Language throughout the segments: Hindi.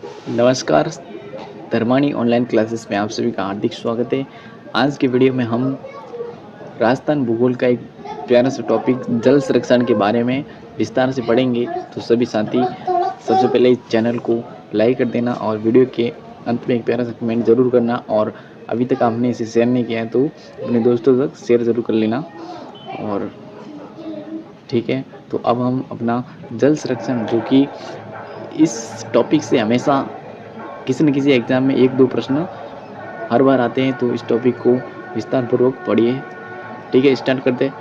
नमस्कार, धर्माणी ऑनलाइन क्लासेस में आप सभी का हार्दिक स्वागत है। आज के वीडियो में हम राजस्थान भूगोल का एक प्यारा सा टॉपिक जल संरक्षण के बारे में विस्तार से पढ़ेंगे। तो सभी साथी सबसे पहले इस चैनल को लाइक कर देना और वीडियो के अंत में एक प्यारा सा कमेंट ज़रूर करना, और अभी तक आपने इसे शेयर नहीं किया है तो अपने दोस्तों तक शेयर ज़रूर कर लेना। और ठीक है, तो अब हम अपना जल संरक्षण, जो कि इस टॉपिक से हमेशा किसी न किसी एग्जाम में 1-2 प्रश्न हर बार आते हैं, तो इस टॉपिक को विस्तार पूर्वक पढ़िए। ठीक है, स्टार्ट करते हैं।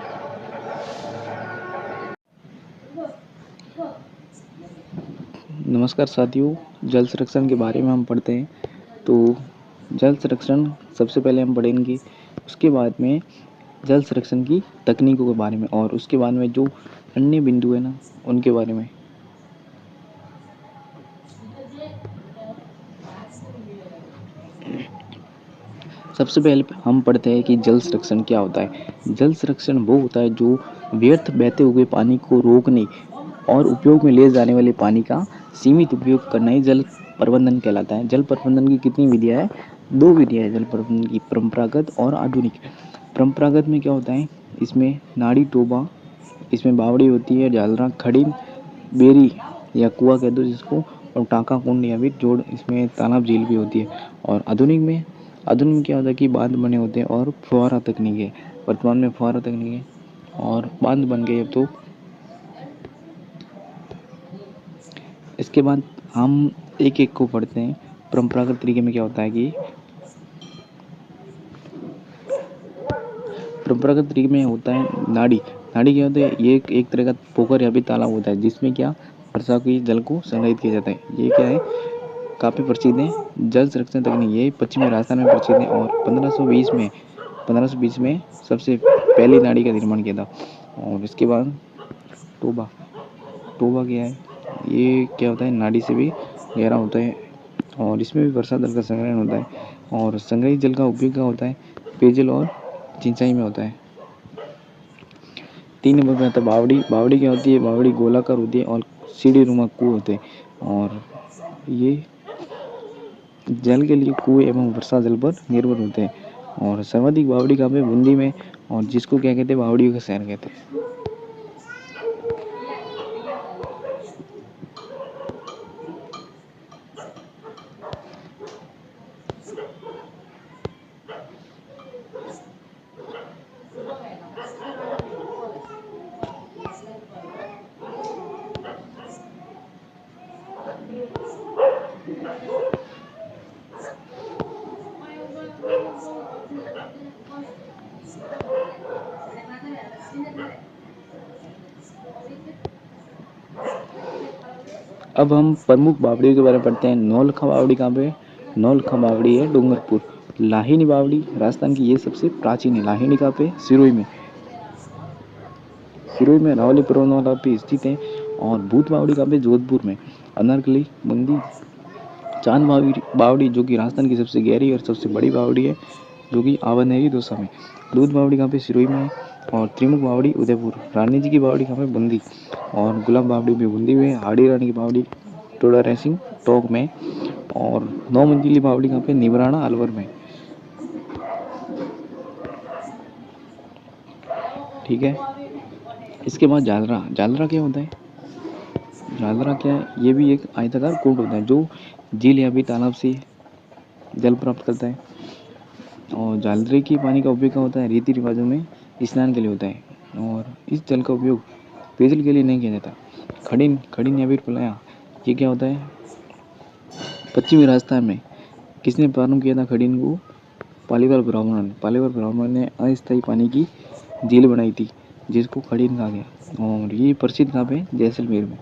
नमस्कार साथियों, जल संरक्षण के बारे में हम पढ़ते हैं। तो जल संरक्षण सबसे पहले हम पढ़ेंगे, उसके बाद में जल संरक्षण की तकनीकों के बारे में, और उसके बाद में जो अन्य बिंदु है ना उनके बारे में। सबसे पहले हम पढ़ते हैं कि जल संरक्षण क्या होता है। जल संरक्षण वो होता है जो व्यर्थ बहते हुए पानी को रोकने और उपयोग में ले जाने वाले पानी का सीमित उपयोग करना ही जल प्रबंधन कहलाता है। जल प्रबंधन की कितनी विधियाँ हैं? 2 विधियाँ हैं जल प्रबंधन की, परंपरागत और आधुनिक। परंपरागत में क्या होता है, इसमें नाड़ी टोबा, इसमें बावड़ी होती है, जालरा, खड़ी, बेरी या कुआं कह दो जिसको, और टाँका कुंड या फिर जोड़, इसमें तालाब झील भी होती है। और आधुनिक में क्या होता है कि बांध बने होते हैं और फुहारा तकनीक है। वर्तमान में फुहारा तकनीक है और बांध बन गए अब तो। इसके बाद हम एक एक को पढ़ते हैं। परंपरागत तरीके में क्या होता है कि परंपरागत तरीके में होता है नाड़ी क्या होता है, ये एक तरह का पोखर या फिर तालाब होता है जिसमें क्या वर्षा की जल को संग्रहित किया जाता है। ये क्या है, काफ़ी प्रसिद्ध है जल संरक्षण तकनीक। ये पश्चिमी राजस्थान में प्रसिद्ध है और 1520 में सबसे पहली नाड़ी का निर्माण किया था। और इसके बाद टोबा क्या है, ये क्या होता है, नाड़ी से भी गहरा होता है और इसमें भी वर्षा जल का संग्रहण होता है। और संग्रहित जल का उपयोग क्या होता है, पेयजल और सिंचाई में होता है। 3 नंबर पे आता है बावड़ी क्या होती है, बावड़ी गोलाकार होती है और सीढ़ी नुमा कुएं होते हैं, और ये जल के लिए कुएं एवं वर्षा जल पर निर्भर होते हैं। और सर्वाधिक बावड़ी कहाँ पे, बूंदी में, और जिसको क्या कहते हैं, बावड़ियों का शहर कहते हैं। अब हम प्रमुख बावड़ियों के बारे में पढ़ते हैं। नौलखा बावड़ी कहाँ पे, नौलखा बावड़ी है डूंगरपुर। लाहिनी बावड़ी राजस्थान की, ये सबसे प्राचीन है। लाहिनी कहाँ पे, सिरोही में रावली पर्वतमाला पे स्थित है। और भूत बावड़ी कहाँ पे, जोधपुर में। अनारकली, बूंदी, चांद बावड़ी जो कि राजस्थान की सबसे गहरी और सबसे बड़ी बावड़ी है, जो कि आवनेरी दौसा में। दूध बावड़ी कहाँ पे, सिरोही में। और त्रिमुख बावड़ी उदयपुर। रानी जी की बावड़ी कहाँ पे, बूंदी। और गुलाब बावड़ी भी बूंदी में। हाड़ी रानी की बावड़ी टोडा रेसिंग टोक में। और 9 मंजिली बावड़ी कहाँ पे, निबराना अलवर में। ठीक है, इसके बाद जालरा क्या होता है, जालरा क्या है, ये भी एक आयताकार कुंड होता है जो झील या भी तालाब से जल प्राप्त करता है। और जालरे के पानी का उपयोग क्या होता है, रीति रिवाजों में स्नान के लिए होता है। और इस जल का उपयोग पेयजल के लिए नहीं किया जाता। खड़िन या फिर पलाया, ये क्या होता है, पश्चिमी राजस्थान में। किसने प्रारंभ किया था खड़िन को, पालीवाल ब्राह्मण ने अस्थायी पानी की झील बनाई थी जिसको खड़िन कहा गया। और ये प्रसिद्ध कहाँ पे, जैसलमेर में।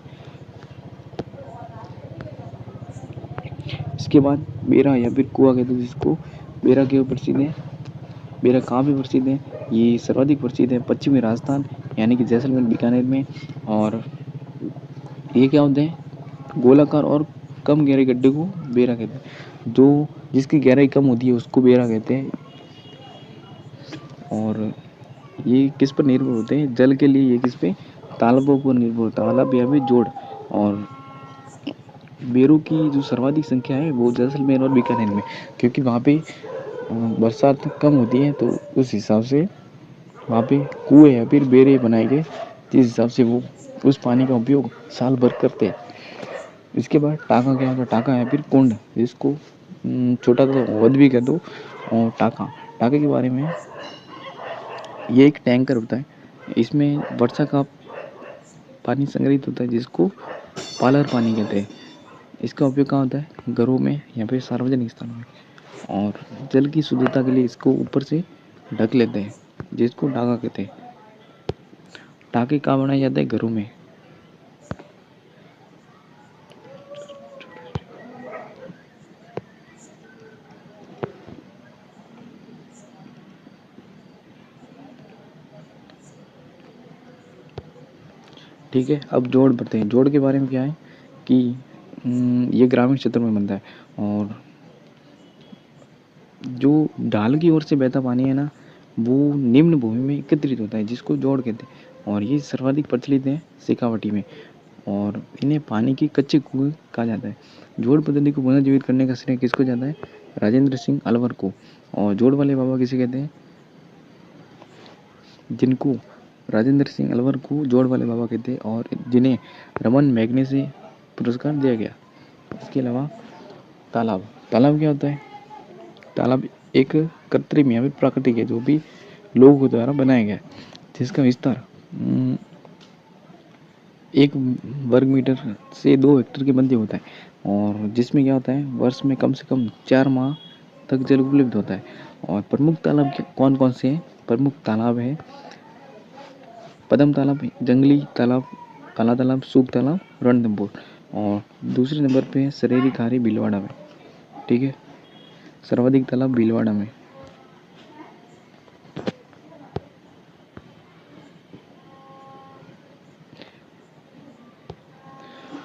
इसके बाद बेरा या फिर कुआं कहते हैं जिसको, बेरा क्यों प्रसिद्ध है, बेरा कहाँ पे प्रसिद्ध है, ये सर्वाधिक प्रसिद्ध है पश्चिमी राजस्थान यानी कि जैसलमेर, बीकानेर में। और ये क्या होते हैं, गोलाकार और कम गहरे गड्ढे को बेरा कहते हैं। जो जिसकी गहराई कम होती है उसको बेरा कहते हैं। और ये किस पर निर्भर होते हैं, जल के लिए ये किस पे, तालाबों पर निर्भर, तालाब या फिर जोड़। और बेरों की जो सर्वाधिक संख्या है वो जैसलमेर और बीकानेर में, क्योंकि वहाँ पे बरसात कम होती है, तो उस हिसाब से वहाँ पे कुएँ या फिर बेरे बनाए गए, जिस हिसाब से वो उस पानी का उपयोग साल भर करते हैं। इसके बाद टाका क्या होता है, टाका या फिर कुंड, जिसको छोटा तो वध भी कह दो। और टाके के बारे में, ये एक टैंकर होता है, इसमें वर्षा का पानी संग्रहित होता है, जिसको पालर पानी कहते हैं। इसका उपयोग कहाँ होता है, घरों में या फिर सार्वजनिक स्थानों में, और जल की शुद्धता के लिए इसको ऊपर से ढक लेते हैं, जिसको टाका कहते हैं। टाके कहाँ बनाए जाते हैं, घरों में। ठीक है, अब जोड़ बढ़ते हैं। जोड़ के बारे में क्या है कि ये ग्रामीण क्षेत्र में बनता है, और जो ढाल की ओर से बहता पानी है ना, वो निम्न भूमि में एकत्रित होता है, जिसको जोड़ कहते हैं, और ये सर्वाधिक प्रचलित है शेखावटी में, और इन्हें पानी के कच्चे कुएं कहा जाता है। जोड़ पद्धति को पुनर्जीवित करने का श्रेय किसको जाता है, राजेंद्र सिंह अलवर को। और जोड़ वाले बाबा किसे कहते हैं, जिनको राजेंद्र सिंह अलवर को जोड़ वाले बाबा कहते हैं, और जिन्हें रमन मैग्नेसी पुरस्कार दिया गया। इसके अलावा तालाब क्या होता है, तालाब एक कृत्रिम या फिर प्राकृतिक है, जो भी लोगों द्वारा बनाया गया है, जिसका विस्तार 1 वर्ग मीटर से 2 हेक्टेयर के मध्य होता है, और जिसमें क्या होता है, वर्ष में कम से कम 4 माह तक जल उपलब्ध होता है। और प्रमुख तालाब कौन कौन से हैं, प्रमुख तालाब है पदम तालाब, जंगली तालाब, काला तालाब, सूप तालाब, रणथंभौर। और दूसरे नंबर पे है सरेरी खारी भीलवाड़ा में। ठीक है, सर्वाधिक तालाब भीलवाड़ा में।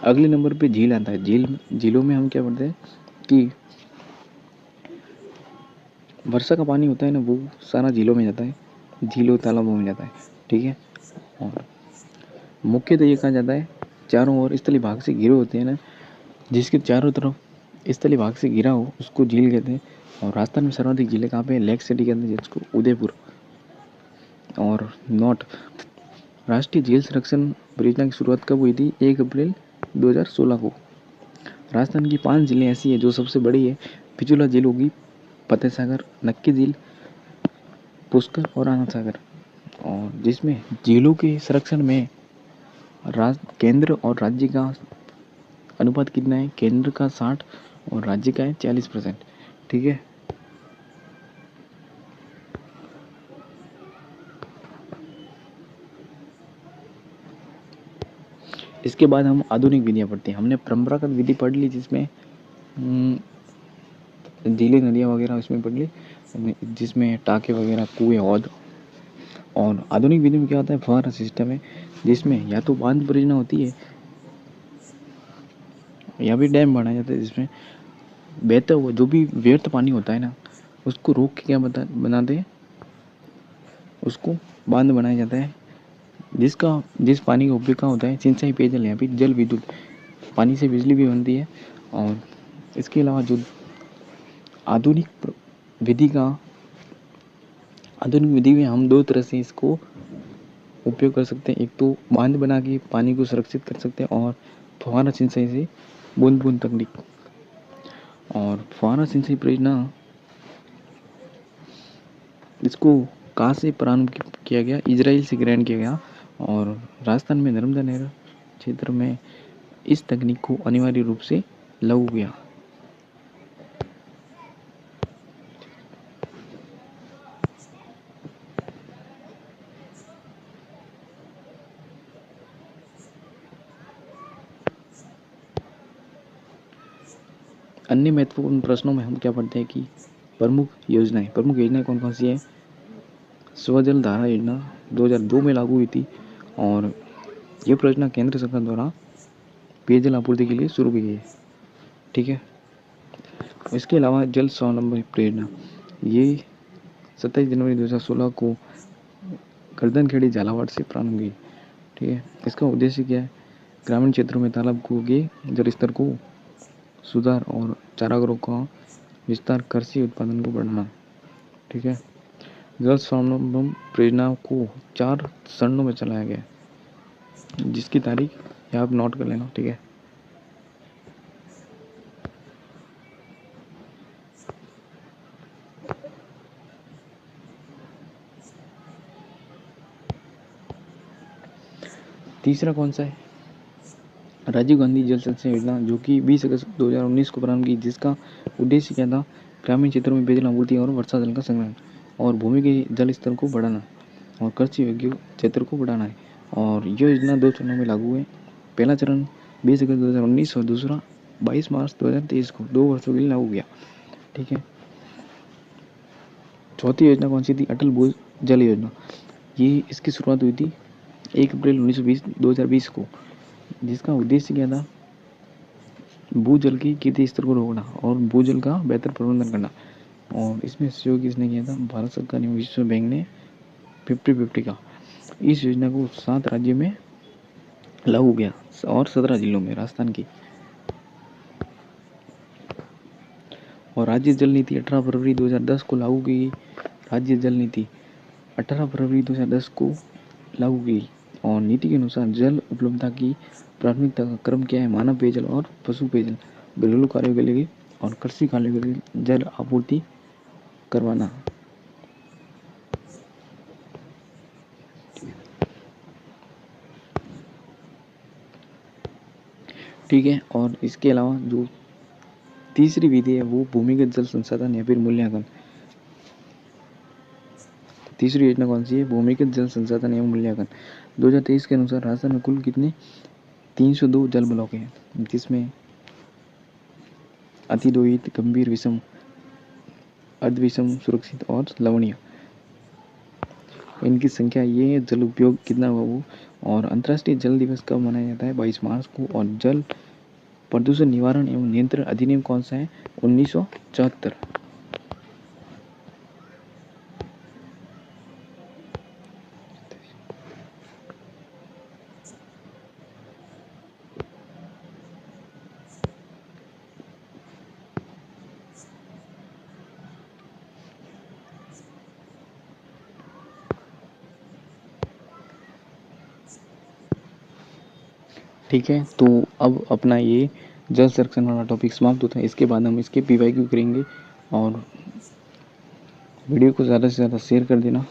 अगले नंबर पे झील आता है। झीलों में हम क्या पढ़ते हैं कि वर्षा का पानी होता है ना, वो सारा झीलों में जाता है, झीलों तालाबों में जाता है। ठीक है, और मुख्यतः ये कहा जाता है, चारों ओर स्थलीय भाग से घिरे होते हैं ना, जिसके चारों तरफ स्थलीय भाग से घिरा हो उसको झील कहते हैं। और राजस्थान में सर्वाधिक झीलें कहाँ पे, लेक सिटी कहते हैं, जिसको उदयपुर। और नोट, राष्ट्रीय झील संरक्षण परियोजना की शुरुआत कब हुई थी, 1 अप्रैल 2016 को। राजस्थान की 5 झीलें ऐसी है जो सबसे बड़ी है। पिछुला झील होगी फतेह सागर, नक्की झील, पुष्कर और आनंद सागर। और जिसमें झीलों के संरक्षण में केंद्र और राज्य का अनुपात कितना है, केंद्र का 60 और राज्य का है 40%। ठीक है, इसके बाद हम आधुनिक विधियाँ पढ़ते हैं। हमने परंपरागत विधि पढ़ ली, जिसमें झीलें, नदियाँ वगैरह उसमें पढ़ ली, जिसमें टाके वगैरह, कुएं, हौद। और आधुनिक विधि में क्या होता है, फव्वारा सिस्टम है, जिसमें या तो बांध परियोजना होती है या भी डैम बनाया जाता है, जिसमें बहता हुआ जो भी व्यर्थ पानी होता है ना, उसको रोक के क्या बनाते हैं, उसको बांध बनाया जाता है, जिस पानी का उपयोग कहाँ होता है, सिंचाई, पेयजल या फिर जल विद्युत। पानी से बिजली भी बनती है। और इसके अलावा जो आधुनिक विधि का आधुनिक विधि में हम 2 तरह से इसको उपयोग कर सकते हैं। एक तो बांध बना के पानी को सुरक्षित कर सकते हैं, और फव्वारा सिंचाई से बूंद बूंद तकनीक। और फव्वारा सिंचाई परियोजना, इसको कहाँ से प्रारंभ किया गया, इजराइल से ग्रहण किया गया। और राजस्थान में नर्मदा नहर क्षेत्र में इस तकनीक को अनिवार्य रूप से लागू किया। अन्य महत्वपूर्ण प्रश्नों में हम क्या पढ़ते हैं कि प्रमुख योजनाएं कौन कौन सी है। स्वजल धारा योजना 2002 में लागू हुई थी, और ये परियोजना केंद्र सरकार द्वारा पेयजल आपूर्ति के लिए शुरू की गई है। ठीक है, इसके अलावा जल स्वावलंबन परियोजना, ये 27 जनवरी 2016 को गर्दनखेड़ी झालावाड़ से प्रारंभ हुई। ठीक है, इसका उद्देश्य क्या है, ग्रामीण क्षेत्रों में तालाब कुओं के जल स्तर को सुधार और चारागाहों का विस्तार, कृषि उत्पादन को बढ़ाना। ठीक है, जल स्वावलंबन परियोजना को 4 चरणों में चलाया गया, जिसकी तारीख यहाँ आप नोट कर लेना। ठीक है, तीसरा कौन सा है? राजीव गांधी जल संचय योजना, जो कि 20 अगस्त 2019 को प्रारंभ की, जिसका उद्देश्य क्या था? ग्रामीण क्षेत्रों में पेयजल आपूर्ति और वर्षा जल का संग्रहण और भूमि के जल स्तर को बढ़ाना और कृषि योग्य क्षेत्र को बढ़ाना है। और यह योजना 2 चरणों में लागू है। पहला चरण 20 अगस्त 2019 और दूसरा 22 मार्च 2023 को 2 वर्षों के लिए लागू किया। ठीक है, चौथी योजना कौन सी थी? अटल भूजल योजना। ये इसकी शुरुआत हुई थी 1 अप्रैल 2020 को, जिसका उद्देश्य क्या था? भूजल की गिरते स्तर को रोकना और भूजल का बेहतर प्रबंधन करना। और इसमें सहयोग किसने किया था? भारत सरकार ने, विश्व बैंक ने 50-50 का। इस योजना को 7 राज्यों में लागू किया और 17 जिलों में राजस्थान की। और राज्य जल नीति 18 फरवरी 2010 को लागू की गई। राज्य जल नीति 18 फरवरी 2010 को लागू की गई और नीति के अनुसार जल उपलब्धता की प्राथमिकता का क्रम क्या है? मानव पेयजल और पशु पेयजल, घरेलू कार्यों के लिए और कृषि कार्यों के लिए जल आपूर्ति करवाना। ठीक है, और इसके अलावा जो तीसरी विधि है वो भूमिगत जल संसाधन या फिर मूल्यांकन। तीसरी योजना कौन सी है? भूमिगत जल संसाधन एवं मूल्यांकन। 2023 के अनुसार राजस्थान में कुल कितने 302 जल ब्लॉक हैं, जिसमें अति दोहित, गंभीर, विषम, अर्ध विषम, सुरक्षित और लवणीय, इनकी संख्या ये है। जल उपयोग कितना हुआ वो। और अंतर्राष्ट्रीय जल दिवस कब मनाया जाता है? 22 मार्च को। और जल प्रदूषण निवारण एवं नियंत्रण अधिनियम कौन सा है? 1974। ठीक है, तो अब अपना ये जल संरक्षण वाला टॉपिक समाप्त होता है। इसके बाद हम इसके PYQ करेंगे और वीडियो को ज़्यादा से ज़्यादा शेयर कर देना।